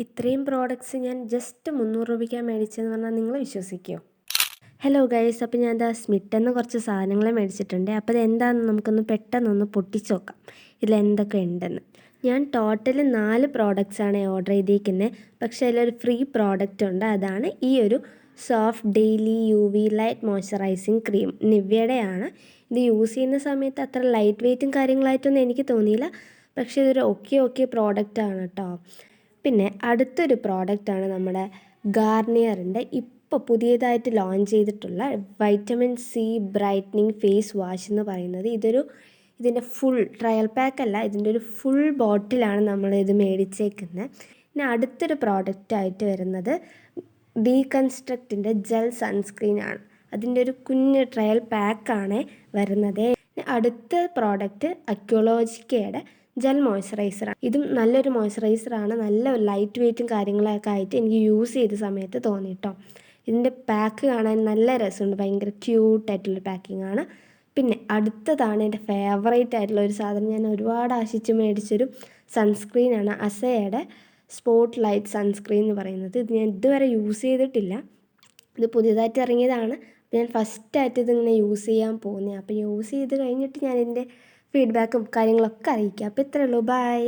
ഇത്രയും പ്രോഡക്റ്റ്സ് ഞാൻ ജസ്റ്റ് 300 രൂപയ്ക്കാണ് മേടിച്ചതെന്ന് പറഞ്ഞാൽ നിങ്ങൾ വിശ്വസിക്കുമോ? ഹലോ ഗൈസ്, അപ്പോൾ ഞാൻ സ്മിട്ടെന്ന് കുറച്ച് സാധനങ്ങൾ മേടിച്ചിട്ടുണ്ട്. അപ്പോൾ അതെന്താണെന്ന് നമുക്കൊന്ന് പെട്ടെന്നൊന്ന് പൊട്ടിച്ച് നോക്കാം ഇതിലെന്തൊക്കെ ഉണ്ടെന്ന്. ഞാൻ ടോട്ടൽ 4 പ്രോഡക്റ്റ്സാണ് ഓർഡർ ചെയ്തിരിക്കുന്നത്. പക്ഷേ അതിലൊരു ഫ്രീ പ്രോഡക്റ്റ് ഉണ്ട്. അതാണ് ഈ ഒരു soft daily UV light moisturising cream. നിവ്യയുടെയാണ്. ഇത് യൂസ് ചെയ്യുന്ന സമയത്ത് അത്ര ലൈറ്റ് വെയ്റ്റും കാര്യങ്ങളായിട്ടൊന്നും എനിക്ക് തോന്നിയില്ല. പക്ഷേ ഇതൊരു ഓക്കെ പ്രോഡക്റ്റാണ് കേട്ടോ. പിന്നെ അടുത്തൊരു പ്രോഡക്റ്റാണ് നമ്മുടെ ഗാർണിയറിൻ്റെ ഇപ്പോൾ പുതിയതായിട്ട് ലോഞ്ച് ചെയ്തിട്ടുള്ള vitamin C brightening face wash എന്ന് പറയുന്നത്. ഇതിൻ്റെ ഫുൾ ട്രയൽ പാക്കല്ല, ഇതിൻ്റെ ഒരു ഫുൾ ബോട്ടിലാണ് നമ്മളിത് മേടിച്ചേക്കുന്നത്. പിന്നെ അടുത്തൊരു പ്രോഡക്റ്റായിട്ട് വരുന്നത് ഡീകൺസ്ട്രക്റ്റിൻ്റെ ജെൽ സൺസ്ക്രീനാണ്. അതിൻ്റെ ഒരു കുഞ്ഞ് ട്രയൽ പാക്കാണ് വരുന്നത്. അടുത്ത പ്രോഡക്റ്റ് അക്യോളജിക്കയുടെ ജെൽ മോയ്സ്ചറൈസറാണ്. ഇതും നല്ലൊരു മോയ്സ്ചറൈസറാണ്. നല്ല ലൈറ്റ് വെയ്റ്റും കാര്യങ്ങളൊക്കെ ആയിട്ട് എനിക്ക് യൂസ് ചെയ്ത സമയത്ത് തോന്നി കേട്ടോ. ഇതിൻ്റെ പാക്ക് കാണാൻ നല്ല രസമുണ്ട്, ഭയങ്കര ക്യൂട്ടായിട്ടുള്ള പാക്കിംഗ് ആണ്. പിന്നെ അടുത്തതാണ് എൻ്റെ ഫേവറേറ്റ് ആയിട്ടുള്ള ഒരു സാധനം. ഞാൻ ഒരുപാട് ആശിച്ച് മേടിച്ചൊരു സൺസ്ക്രീനാണ് അസയുടെ സ്പോട്ട് ലൈറ്റ് സൺസ്ക്രീൻ എന്ന് പറയുന്നത്. ഇത് ഞാൻ ഇതുവരെ യൂസ് ചെയ്തിട്ടില്ല. ഇത് പുതിയതായിട്ട് ഇറങ്ങിയതാണ്. ഞാൻ ഫസ്റ്റായിട്ട് ഇതിങ്ങനെ യൂസ് ചെയ്യാൻ പോകുന്നത്. അപ്പോൾ യൂസ് ചെയ്ത് കഴിഞ്ഞിട്ട് ഞാൻ ഇതിൻ്റെ ഫീഡ്ബാക്കും കാര്യങ്ങളൊക്കെ അറിയിക്കാം. അപ്പോൾ ഇത്രയേ ഉള്ളൂ. ബൈ.